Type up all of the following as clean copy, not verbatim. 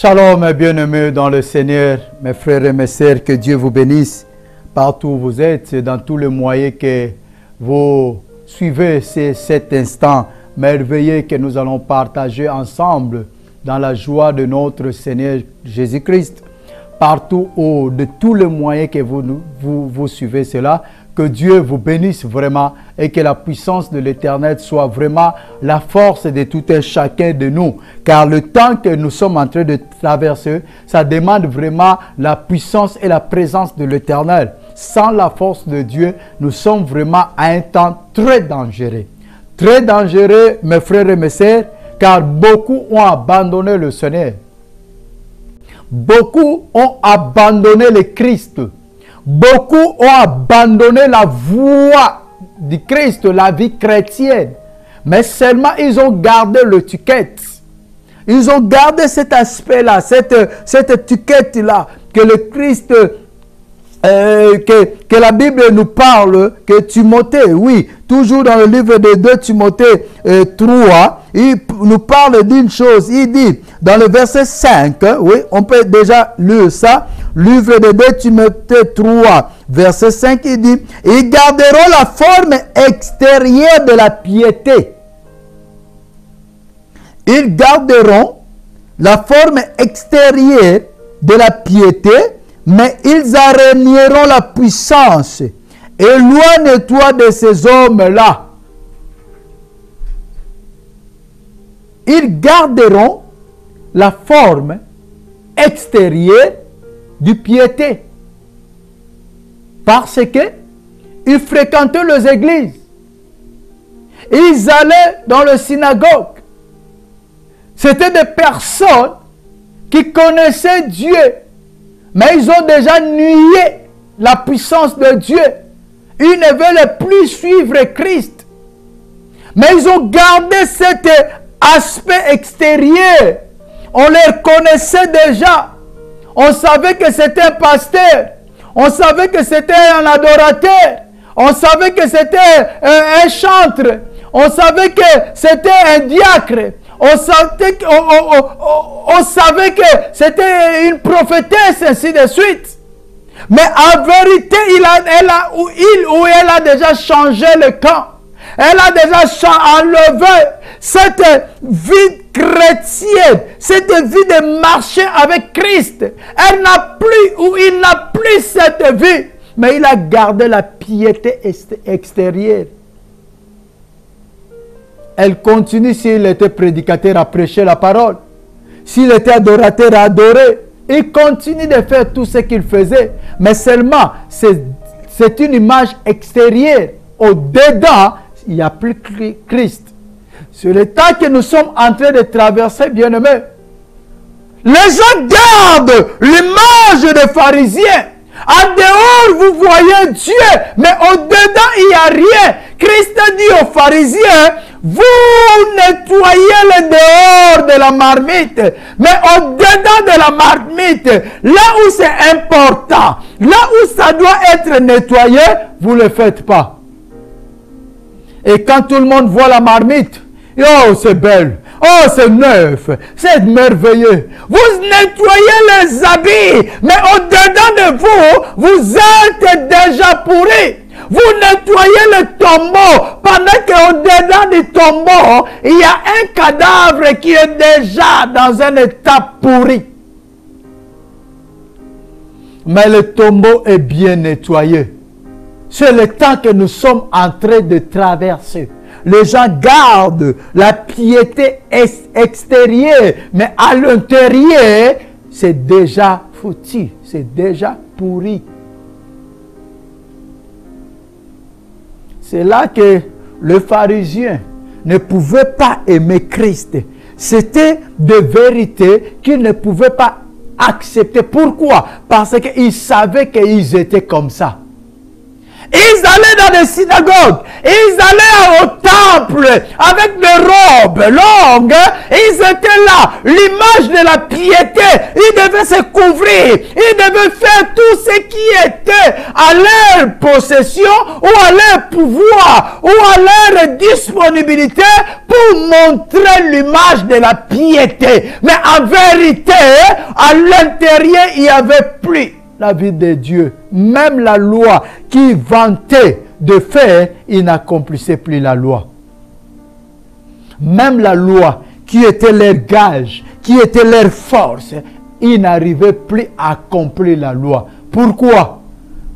Shalom, bien-aimés dans le Seigneur, mes frères et mes sœurs, que Dieu vous bénisse partout où vous êtes, dans tous les moyens que vous suivez cet instant merveilleux que nous allons partager ensemble dans la joie de notre Seigneur Jésus-Christ. Partout où, de tous les moyens que vous suivez cela, que Dieu vous bénisse vraiment et que la puissance de l'Éternel soit vraiment la force de tout un chacun de nous. Car le temps que nous sommes en train de traverser, ça demande vraiment la puissance et la présence de l'Éternel. Sans la force de Dieu, nous sommes vraiment à un temps très dangereux. Très dangereux, mes frères et mes sœurs, car beaucoup ont abandonné le Seigneur. Beaucoup ont abandonné le Christ. Beaucoup ont abandonné la voie du Christ, la vie chrétienne. Mais seulement ils ont gardé l'étiquette. Ils ont gardé cet aspect-là, cette étiquette-là, que le Christ, que la Bible nous parle, que Timothée, oui, toujours dans le livre de 2 Timothée 3, il nous parle d'une chose. Il dit, dans le verset 5, oui, on peut déjà lire ça, livre de 2 Timothée 3, verset 5, il dit, « Ils garderont la forme extérieure de la piété. » Ils garderont la forme extérieure de la piété, mais ils araignieront la puissance. Éloigne-toi de ces hommes-là. Ils garderont la forme extérieure du piété. Parce que ils fréquentaient les églises. Ils allaient dans le synagogue. C'était des personnes qui connaissaient Dieu. Mais ils ont déjà nié la puissance de Dieu. Ils ne veulent plus suivre Christ. Mais ils ont gardé cet aspect extérieur. On les connaissait déjà. On savait que c'était un pasteur. On savait que c'était un adorateur. On savait que c'était un chantre. On savait que c'était un diacre. On savait que c'était une prophétesse, ainsi de suite. Mais en vérité, elle a déjà changé le camp. Elle a déjà enlevé cette vie chrétienne, cette vie de marcher avec Christ. Elle n'a plus, ou il n'a plus cette vie, mais il a gardé la piété extérieure. Elle continue, s'il était prédicateur, à prêcher la parole. S'il était adorateur, à adorer. Il continue de faire tout ce qu'il faisait. Mais seulement, c'est une image extérieure. Au-dedans, il n'y a plus Christ. Sur le temps que nous sommes en train de traverser, bien-aimés, les gens gardent l'image des pharisiens. En dehors, vous voyez Dieu, mais au-dedans, il n'y a rien. Christ dit aux pharisiens, vous nettoyez le dehors de la marmite, mais au-dedans de la marmite, là où c'est important, là où ça doit être nettoyé, vous ne le faites pas. Et quand tout le monde voit la marmite, oh c'est belle, oh c'est neuf, c'est merveilleux. Vous nettoyez les habits, mais au-dedans de vous, vous êtes déjà pourris. Vous nettoyez le tombeau, pendant qu'au-dedans du tombeau, il y a un cadavre qui est déjà dans un état pourri. Mais le tombeau est bien nettoyé. C'est le temps que nous sommes en train de traverser. Les gens gardent la piété extérieure, mais à l'intérieur, c'est déjà foutu, c'est déjà pourri. C'est là que le pharisien ne pouvait pas aimer Christ. C'était des vérités qu'il ne pouvait pas accepter. Pourquoi? Parce qu'il savait qu'ils étaient comme ça. Ils allaient dans les synagogues. Ils allaient au temple avec des robes longues. Ils étaient là. L'image de la piété. Ils devaient se couvrir. Ils devaient faire tout ce qui était à leur possession ou à leur pouvoir ou à leur disponibilité pour montrer l'image de la piété. Mais en vérité, à l'intérieur, il n'y avait plus la vie de Dieu. Même la loi qui vantait de faire, il n'accomplissait plus la loi. Même la loi qui était leur gage, qui était leur force, ils n'arrivaient plus à accomplir la loi. Pourquoi?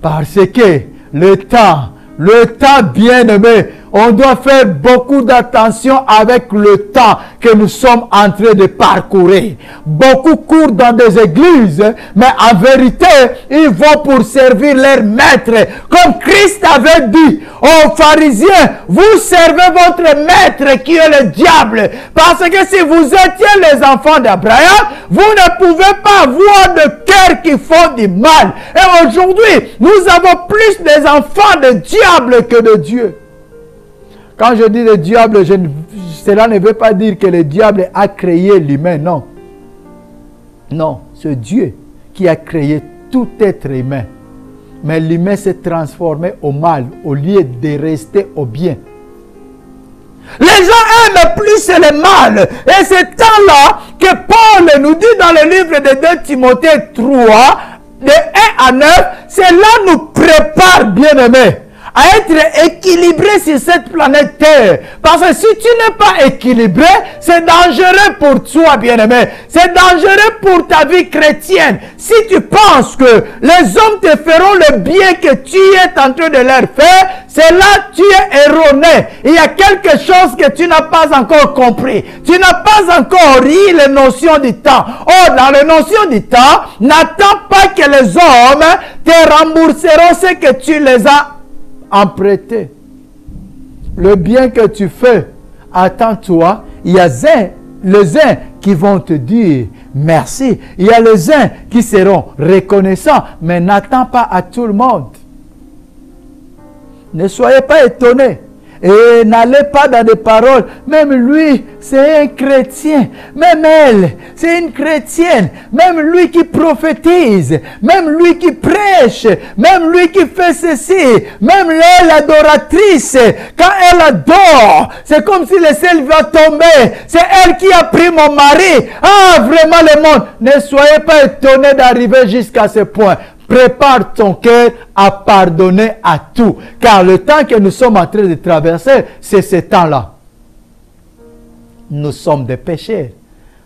Parce que le temps bien-aimé, on doit faire beaucoup d'attention avec le temps que nous sommes en train de parcourir. Beaucoup courent dans des églises, mais en vérité, ils vont pour servir leur maître. Comme Christ avait dit aux pharisiens, vous servez votre maître qui est le diable. Parce que si vous étiez les enfants d'Abraham, vous ne pouvez pas avoir de cœur qui font du mal. Et aujourd'hui, nous avons plus des enfants de diable que de Dieu. Quand je dis le diable, cela ne veut pas dire que le diable a créé l'humain, non. Non, c'est Dieu qui a créé tout être humain. Mais l'humain s'est transformé au mal au lieu de rester au bien. Les gens aiment plus le mal. Et c'est temps-là que Paul nous dit dans le livre de 2 Timothée 3, de 1 à 9, cela nous prépare, bien-aimés, à être équilibré sur cette planète Terre. Parce que si tu n'es pas équilibré, c'est dangereux pour toi, bien-aimé. C'est dangereux pour ta vie chrétienne. Si tu penses que les hommes te feront le bien que tu es en train de leur faire, c'est là que tu es erroné. Il y a quelque chose que tu n'as pas encore compris. Tu n'as pas encore ri les notions du temps. Or, dans les notions du temps, n'attends pas que les hommes te rembourseront ce que tu les as emprunté. Le bien que tu fais, attends-toi, il y a les uns qui vont te dire merci. Il y a les uns qui seront reconnaissants, mais n'attends pas à tout le monde. Ne soyez pas étonnés. Et n'allez pas dans des paroles. Même lui, c'est un chrétien. Même elle, c'est une chrétienne. Même lui qui prophétise. Même lui qui prêche. Même lui qui fait ceci. Même elle, adoratrice. Quand elle adore, c'est comme si le ciel va tomber. C'est elle qui a pris mon mari. Ah, vraiment le monde. Ne soyez pas étonnés d'arriver jusqu'à ce point. Prépare ton cœur à pardonner à tout. Car le temps que nous sommes en train de traverser, c'est ce temps-là. Nous sommes des pécheurs.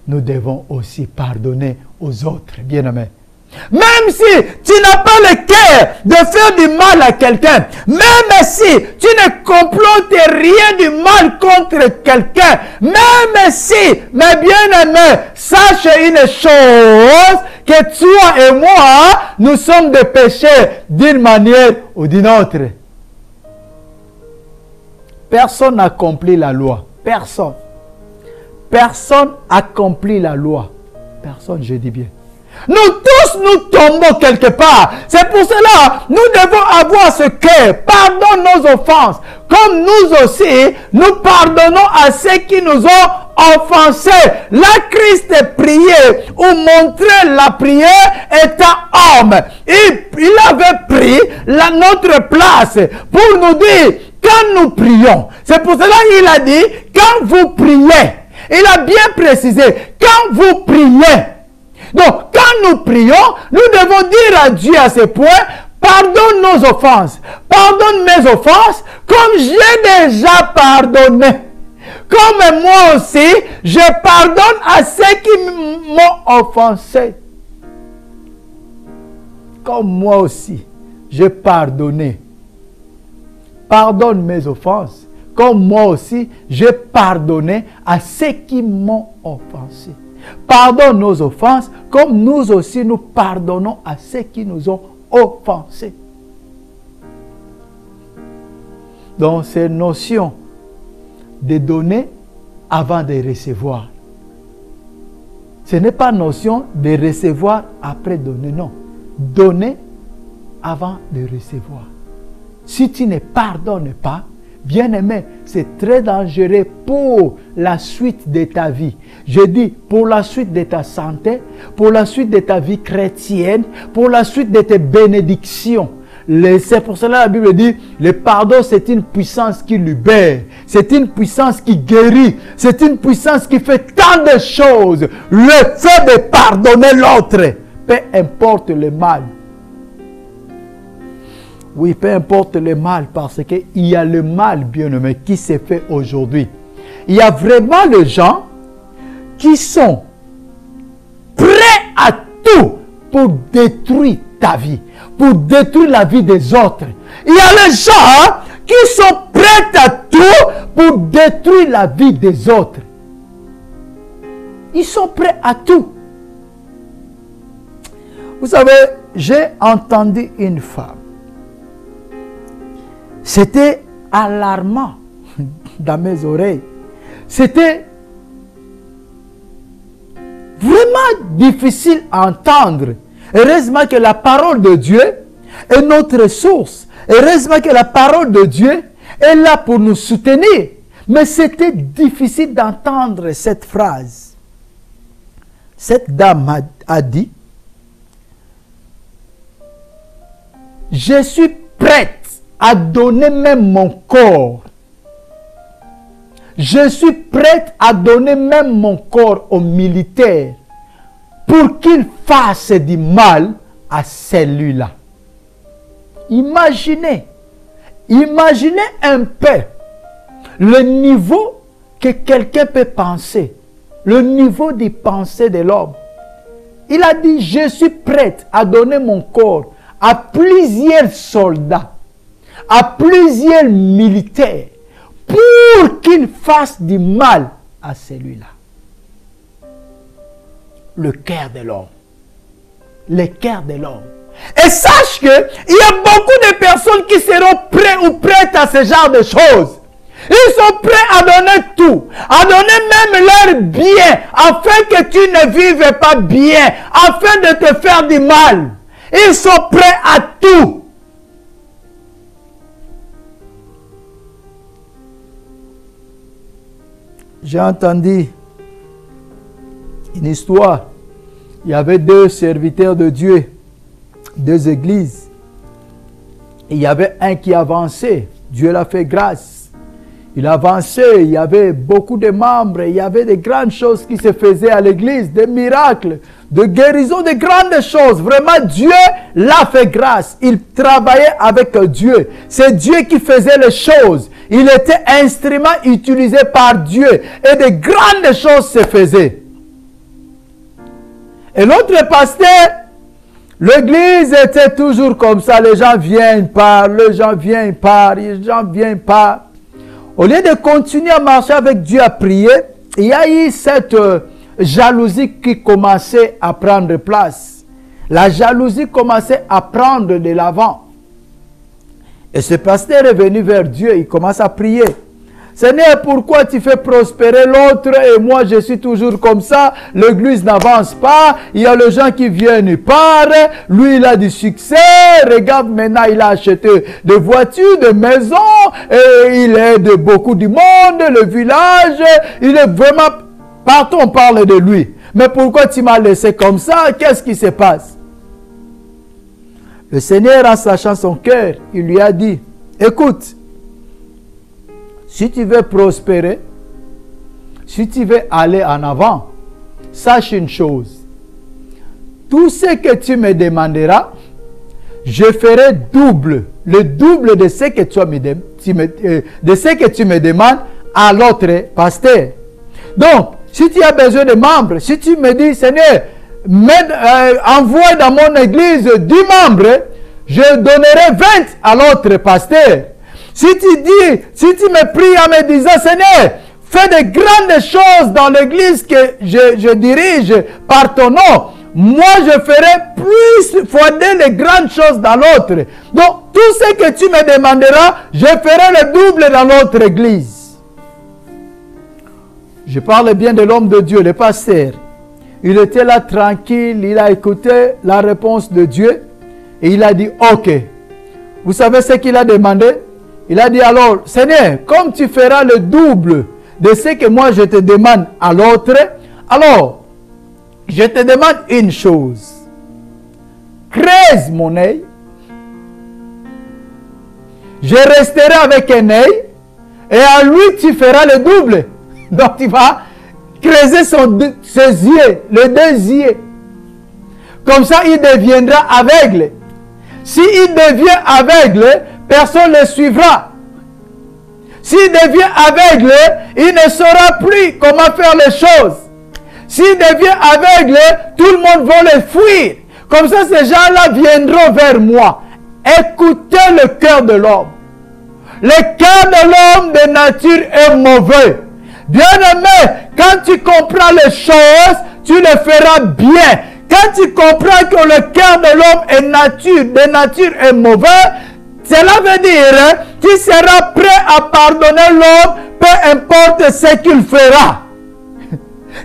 Nous devons aussi pardonner aux autres, bien-aimés. Même si tu n'as pas le cœur de faire du mal à quelqu'un, même si tu ne complotes rien du mal contre quelqu'un, même si, mes bien-aimés, sache une chose, que toi et moi, nous sommes des pécheurs d'une manière ou d'une autre. Personne n'accomplit la loi. Personne. Personne n'accomplit la loi. Personne, je dis bien. Nous tous, nous tombons quelque part. C'est pour cela, nous devons avoir ce cœur. Pardonne nos offenses. Comme nous aussi, nous pardonnons à ceux qui nous ont offensés. La Christ priait ou montrait la prière étant homme. Il avait pris notre place pour nous dire, quand nous prions, c'est pour cela qu'il a dit, quand vous priez, il a bien précisé, quand vous priez. Donc, quand nous prions, nous devons dire à Dieu à ce point, pardonne nos offenses, pardonne mes offenses, comme j'ai déjà pardonné. Comme moi aussi, je pardonne à ceux qui m'ont offensé. Comme moi aussi, j'ai pardonné. Pardonne mes offenses, comme moi aussi, j'ai pardonné à ceux qui m'ont offensé. Pardonne nos offenses, comme nous aussi nous pardonnons à ceux qui nous ont offensés. Donc, ces notions de donner avant de recevoir. Ce n'est pas notion de recevoir après donner, non. Donner avant de recevoir. Si tu ne pardonnes pas, bien-aimé, c'est très dangereux pour la suite de ta vie. Je dis pour la suite de ta santé, pour la suite de ta vie chrétienne, pour la suite de tes bénédictions. C'est pour cela que la Bible dit, le pardon c'est une puissance qui libère, c'est une puissance qui guérit, c'est une puissance qui fait tant de choses. Le fait de pardonner l'autre, peu importe le mal. Oui, peu importe le mal, parce qu'il y a le mal, bien-aimé, qui s'est fait aujourd'hui. Il y a vraiment les gens qui sont prêts à tout pour détruire ta vie, pour détruire la vie des autres. Il y a les gens qui sont prêts à tout pour détruire la vie des autres. Ils sont prêts à tout. Vous savez, j'ai entendu une femme. C'était alarmant dans mes oreilles. C'était vraiment difficile à entendre. Heureusement que la parole de Dieu est notre source. Heureusement que la parole de Dieu est là pour nous soutenir. Mais c'était difficile d'entendre cette phrase. Cette dame a dit, « Je suis prête à donner même mon corps. Je suis prête à donner même mon corps aux militaires pour qu'ils fassent du mal à celui-là. » Imaginez un peu le niveau que quelqu'un peut penser, le niveau des pensées de l'homme. Il a dit, je suis prête à donner mon corps à plusieurs soldats, à plusieurs militaires, pour qu'ils fassent du mal à celui-là. Le cœur de l'homme. Le cœur de l'homme. Et sache qu'il y a beaucoup de personnes qui seront prêtes ou prêtes à ce genre de choses. Ils sont prêts à donner tout, à donner même leur bien, afin que tu ne vives pas bien, afin de te faire du mal. Ils sont prêts à tout. J'ai entendu une histoire. Il y avait deux serviteurs de Dieu, deux églises. Il y avait un qui avançait. Dieu l'a fait grâce. Il avançait, il y avait beaucoup de membres, il y avait de grandes choses qui se faisaient à l'église, des miracles, de guérison, de grandes choses. Vraiment, Dieu l'a fait grâce. Il travaillait avec Dieu. C'est Dieu qui faisait les choses. Il était instrument utilisé par Dieu. Et de grandes choses se faisaient. Et l'autre pasteur, l'église était toujours comme ça. Les gens viennent, parlent, les gens viennent, parlent, les gens viennent, parlent. Au lieu de continuer à marcher avec Dieu, à prier, il y a eu cette jalousie qui commençait à prendre place. La jalousie commençait à prendre de l'avant. Et ce pasteur est venu vers Dieu, il commence à prier. Seigneur, pourquoi tu fais prospérer l'autre et moi je suis toujours comme ça? L'église n'avance pas, il y a les gens qui viennent et partent, lui il a du succès, regarde maintenant il a acheté des voitures, des maisons, et il aide beaucoup du monde, le village, il est vraiment, partout on parle de lui. Mais pourquoi tu m'as laissé comme ça? Qu'est-ce qui se passe? Le Seigneur, en sachant son cœur, il lui a dit, écoute, si tu veux prospérer, si tu veux aller en avant, sache une chose. Tout ce que tu me demanderas, je ferai double, le double de ce que tu me demandes à l'autre pasteur. Donc, si tu as besoin de membres, si tu me dis, Seigneur, envoie dans mon église 10 membres, je donnerai 20 à l'autre pasteur. Si tu me pries en me disant, Seigneur, fais de grandes choses dans l'église que je dirige par ton nom, moi je ferai plus fonder les grandes choses dans l'autre. Donc, tout ce que tu me demanderas, je ferai le double dans l'autre église. Je parle bien de l'homme de Dieu, le pasteur. Il était là tranquille, il a écouté la réponse de Dieu et il a dit, ok, Vous savez ce qu'il a demandé? Il a dit alors, Seigneur, comme tu feras le double de ce que moi je te demande à l'autre, alors, je te demande une chose. Creuse mon œil. Je resterai avec un œil et à lui tu feras le double. Donc tu vas creuser ses yeux, les deux yeux. Comme ça il deviendra aveugle. S'il devient aveugle, personne ne le suivra. S'il devient aveugle, il ne saura plus comment faire les choses. S'il devient aveugle, tout le monde va le fuir. Comme ça, ces gens-là viendront vers moi. Écoutez le cœur de l'homme. Le cœur de l'homme de nature est mauvais. Bien-aimé, quand tu comprends les choses, tu le feras bien. Quand tu comprends que le cœur de l'homme de nature est mauvais, cela veut dire que tu seras prêt à pardonner l'homme, peu importe ce qu'il fera.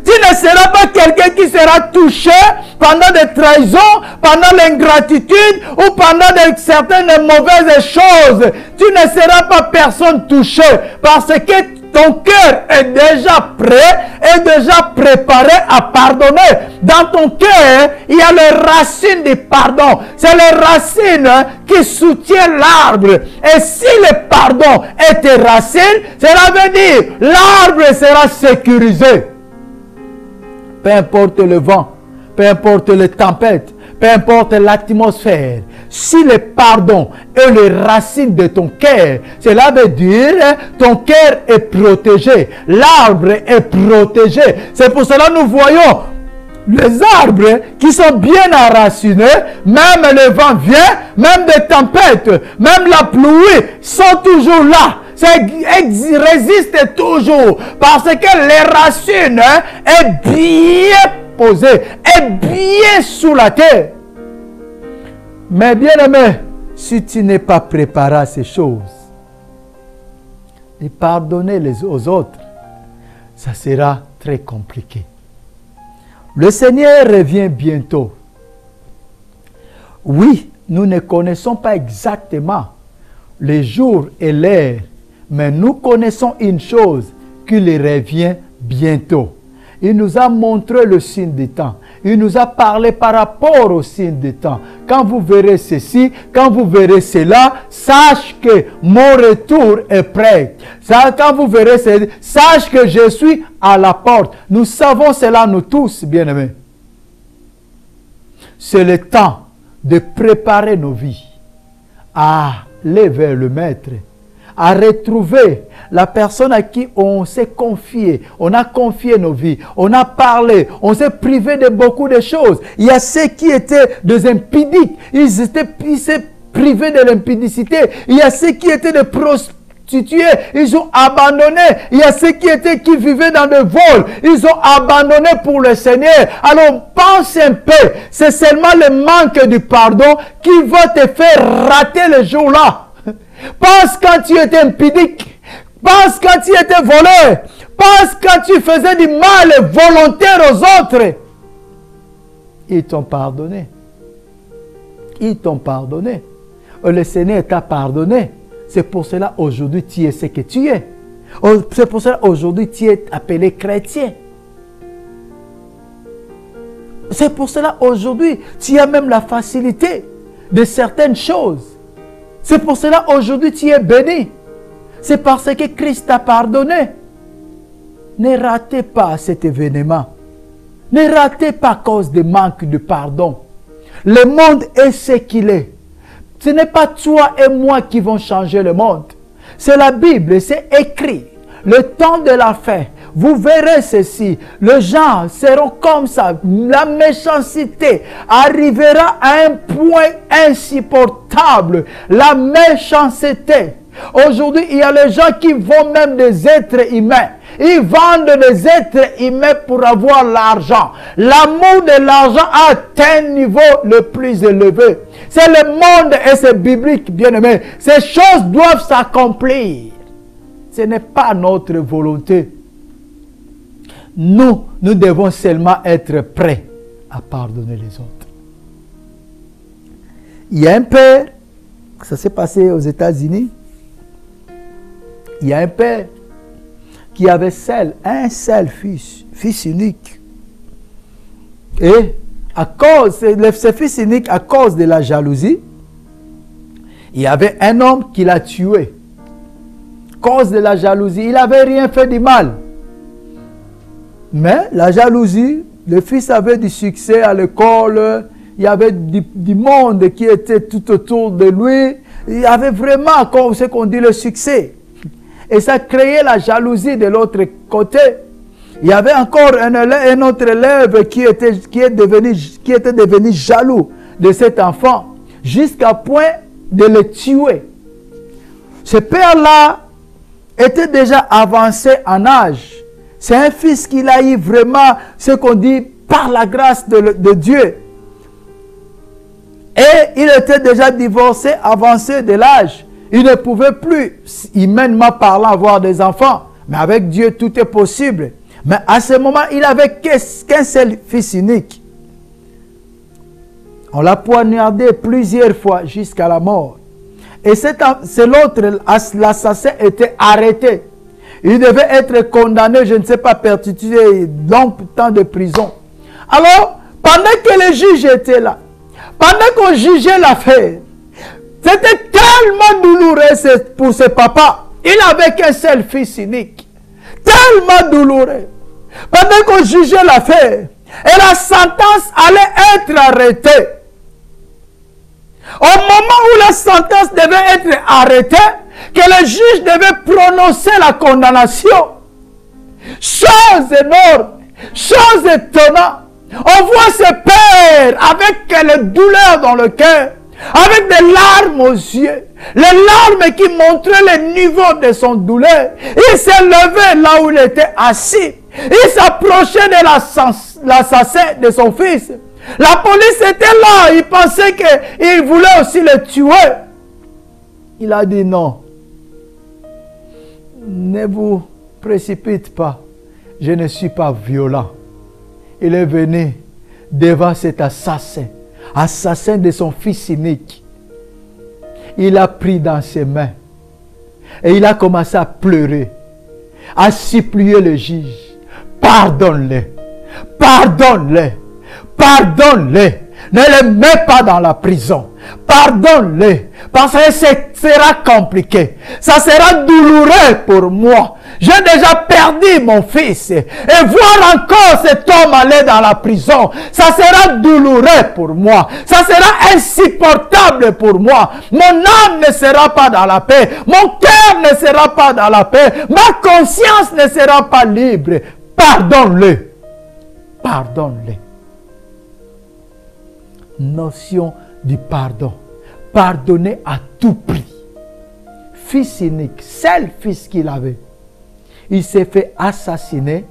Tu ne seras pas quelqu'un qui sera touché pendant des trahisons, pendant l'ingratitude ou pendant certaines mauvaises choses. Tu ne seras pas personne touchée parce que ton cœur est déjà prêt et déjà préparé à pardonner. Dans ton cœur, il y a les racines du pardon. C'est les racines qui soutiennent l'arbre. Et si le pardon est tes racines, cela veut dire l'arbre sera sécurisé. Peu importe le vent, peu importe les tempêtes, peu importe l'atmosphère, si le pardon est les racines de ton cœur, cela veut dire ton cœur est protégé, l'arbre est protégé. C'est pour cela que nous voyons les arbres qui sont bien enracinés, même le vent vient, même des tempêtes, même la pluie sont toujours là. Ça résiste toujours parce que les racines est bien posées, est bien sous la terre. Mais bien aimé, si tu n'es pas préparé à ces choses, et pardonner aux autres, ça sera très compliqué. Le Seigneur revient bientôt. Oui, nous ne connaissons pas exactement les jours et l'heure, mais nous connaissons une chose, qu'il revient bientôt. Il nous a montré le signe des temps. Il nous a parlé par rapport au signe des temps. Quand vous verrez ceci, quand vous verrez cela, sache que mon retour est prêt. Quand vous verrez cela, sache que je suis à la porte. Nous savons cela, nous tous, bien-aimés. C'est le temps de préparer nos vies à aller vers le Maître, à retrouver la personne à qui on s'est confié. On a confié nos vies. On a parlé. On s'est privé de beaucoup de choses. Il y a ceux qui étaient des impudiques. Ils s'est privés de l'impudicité. Il y a ceux qui étaient des prostituées. Ils ont abandonné. Il y a ceux qui vivaient dans le vol. Ils ont abandonné pour le Seigneur. Alors pense un peu. C'est seulement le manque du pardon qui va te faire rater le jour-là. Pense quand tu étais impudique. Pense quand tu étais voleur. Pense quand tu faisais du mal volontaire aux autres. Ils t'ont pardonné. Ils t'ont pardonné. Le Seigneur t'a pardonné. C'est pour cela aujourd'hui tu es ce que tu es. C'est pour cela aujourd'hui tu es appelé chrétien. C'est pour cela aujourd'hui tu as même la facilité de certaines choses. C'est pour cela aujourd'hui tu es béni. C'est parce que Christ t'a pardonné. Ne ratez pas cet événement. Ne ratez pas à cause de manque de pardon. Le monde est ce qu'il est. Ce n'est pas toi et moi qui vont changer le monde. C'est la Bible, c'est écrit. Le temps de la fin, vous verrez ceci. Les gens seront comme ça. La méchanceté arrivera à un point insupportable. La méchanceté. Aujourd'hui, il y a les gens qui vendent même des êtres humains. Ils vendent des êtres humains pour avoir l'argent. L'amour de l'argent a atteint un niveau le plus élevé. C'est le monde et c'est biblique, bien aimé. Ces choses doivent s'accomplir. Ce n'est pas notre volonté. Nous devons seulement être prêts à pardonner les autres. Il y a un père Ça s'est passé aux États-Unis. Il y a un père qui avait un seul fils unique. Et à cause, ce fils unique, à cause de la jalousie, il y avait un homme qui l'a tué. À cause de la jalousie, il n'avait rien fait de mal. Mais la jalousie, le fils avait du succès à l'école, il y avait du monde qui était tout autour de lui. Il y avait vraiment, comme ce qu'on dit, le succès. Et ça créait la jalousie de l'autre côté. Il y avait encore un autre élève qui était devenu jaloux de cet enfant, jusqu'à point de le tuer. Ce père-là était déjà avancé en âge. C'est un fils qu'il a eu vraiment, ce qu'on dit, par la grâce de Dieu. Et il était déjà divorcé, avancé de l'âge. Il ne pouvait plus, humainement parlant, avoir des enfants. Mais avec Dieu, tout est possible. Mais à ce moment, il n'avait qu'un seul fils unique. On l'a poignardé plusieurs fois jusqu'à la mort. Et c'est l'autre, l'assassin était arrêté. Il devait être condamné, je ne sais pas, perpétuer longtemps de prison. Alors, pendant que le juge était là, pendant qu'on jugeait l'affaire, c'était tellement douloureux pour ce papa. Il n'avait qu'un seul fils unique. Tellement douloureux. Pendant qu'on jugeait l'affaire, et la sentence allait être arrêtée. Au moment où la sentence devait être arrêtée, que le juge devait prononcer la condamnation. Chose énorme, chose étonnante. On voit ce père avec les douleurs dans le cœur, avec des larmes aux yeux, les larmes qui montraient le niveau de son douleur. Il s'est levé là où il était assis. Il s'approchait de l'assassin de son fils. La police était là. Il pensait qu'il voulait aussi le tuer. Il a dit non. Ne vous précipitez pas. Je ne suis pas violent. Il est venu devant cet assassin. Assassin de son fils unique. Il a pris dans ses mains. Et il a commencé à pleurer. À supplier le juge. Pardonne-le. Pardonne-le. Pardonne-le. Ne le mets pas dans la prison. Pardonne-le. Parce que ce sera compliqué. Ça sera douloureux pour moi. J'ai déjà perdu mon fils. Et voir encore cet homme aller dans la prison, ça sera douloureux pour moi. Ça sera insupportable pour moi. Mon âme ne sera pas dans la paix. Mon cœur ne sera pas dans la paix. Ma conscience ne sera pas libre. Pardonne-le. Pardonne-le. Notion du pardon. Pardonner à tout prix. Fils unique, seul fils qu'il avait. Il s'est fait assassiner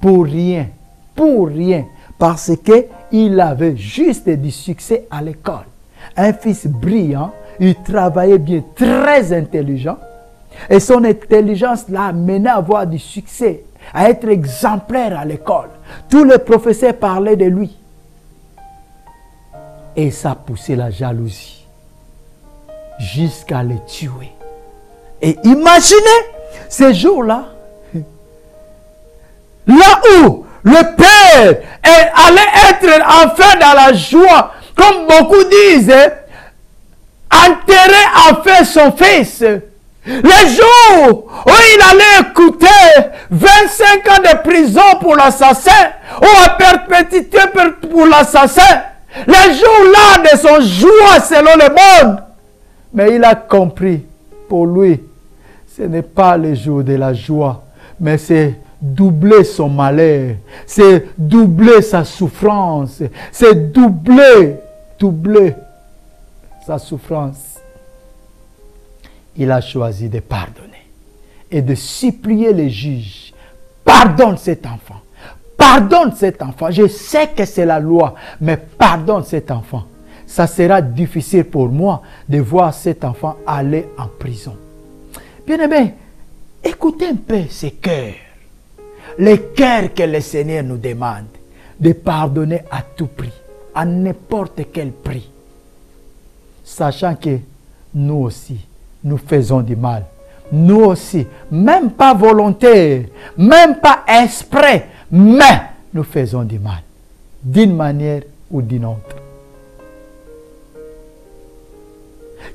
pour rien. Pour rien. Parce qu'il avait juste du succès à l'école. Un fils brillant, il travaillait bien, très intelligent. Et son intelligence l'a amené à avoir du succès, à être exemplaire à l'école. Tous les professeurs parlaient de lui. Et ça a poussé la jalousie jusqu'à le tuer. Et imaginez ces jours-là, là où le père allait être enfin dans la joie, comme beaucoup disent, enterrer enfin son fils. Les jours où il allait écouter 25 ans de prison pour l'assassin, ou à perpétuité pour l'assassin, les jours-là de son joie selon le monde. Mais il a compris, pour lui, ce n'est pas le jour de la joie, mais c'est doubler son malheur, c'est doubler sa souffrance, c'est doubler sa souffrance. Il a choisi de pardonner et de supplier les juges. Pardonne cet enfant. Pardonne cet enfant. Je sais que c'est la loi, mais pardonne cet enfant. Ça sera difficile pour moi de voir cet enfant aller en prison. Bien-aimés, écoutez un peu ces cœurs. Les cœurs que le Seigneur nous demande de pardonner à tout prix, à n'importe quel prix. Sachant que nous aussi, nous faisons du mal. Nous aussi, même pas volontaire, même pas exprès, mais nous faisons du mal, d'une manière ou d'une autre.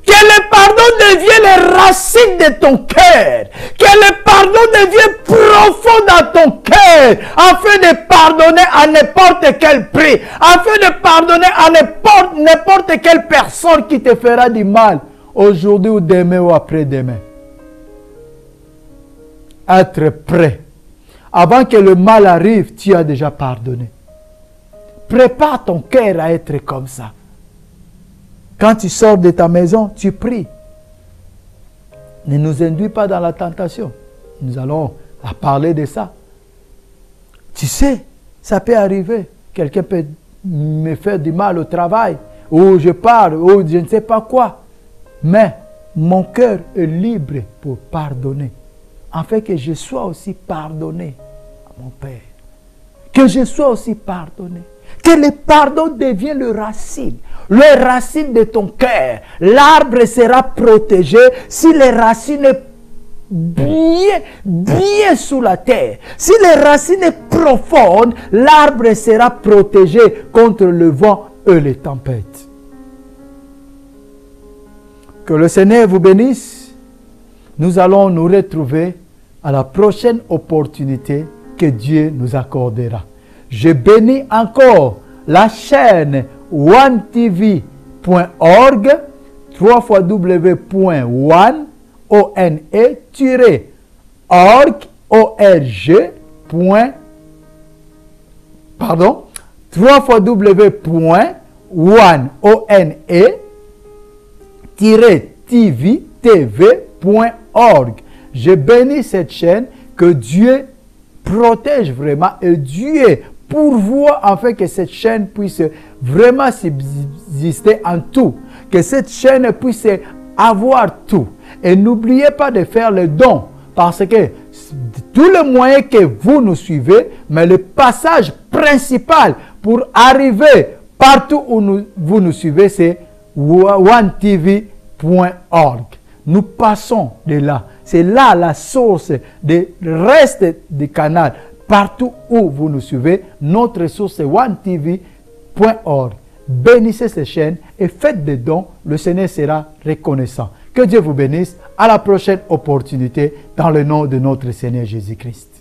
Que le pardon devienne les racines de ton cœur. Que le pardon devienne profond dans ton cœur. Afin de pardonner à n'importe quel prix. Afin de pardonner à n'importe quelle personne qui te fera du mal. Aujourd'hui ou demain ou après-demain. Être prêt. Avant que le mal arrive, tu as déjà pardonné. Prépare ton cœur à être comme ça. Quand tu sors de ta maison, tu pries. Ne nous induis pas dans la tentation. Nous allons parler de ça. Tu sais, ça peut arriver. Quelqu'un peut me faire du mal au travail, ou je parle, ou je ne sais pas quoi. Mais mon cœur est libre pour pardonner. Afin que je sois aussi pardonné à mon Père. Que je sois aussi pardonné. Que le pardon devienne le racine de ton cœur. L'arbre sera protégé si les racines sont bien sous la terre. Si les racines sont profondes, l'arbre sera protégé contre le vent et les tempêtes. Que le Seigneur vous bénisse. Nous allons nous retrouver à la prochaine opportunité que Dieu nous accordera. Je bénis encore la chaîne onetv.org, www.one-tv.org. Je bénis cette chaîne, que Dieu protège vraiment et Dieu pourvoit afin que cette chaîne puisse vraiment subsister en tout. Que cette chaîne puisse avoir tout. Et n'oubliez pas de faire le don. Parce que tout le moyen que vous nous suivez, mais le passage principal pour arriver partout où vous nous suivez, c'est onetv.org. Nous passons de là. C'est là la source du reste du canal. Partout où vous nous suivez, notre source est onetv.org. Bénissez ces chaînes et faites des dons. Le Seigneur sera reconnaissant. Que Dieu vous bénisse. À la prochaine opportunité dans le nom de notre Seigneur Jésus-Christ.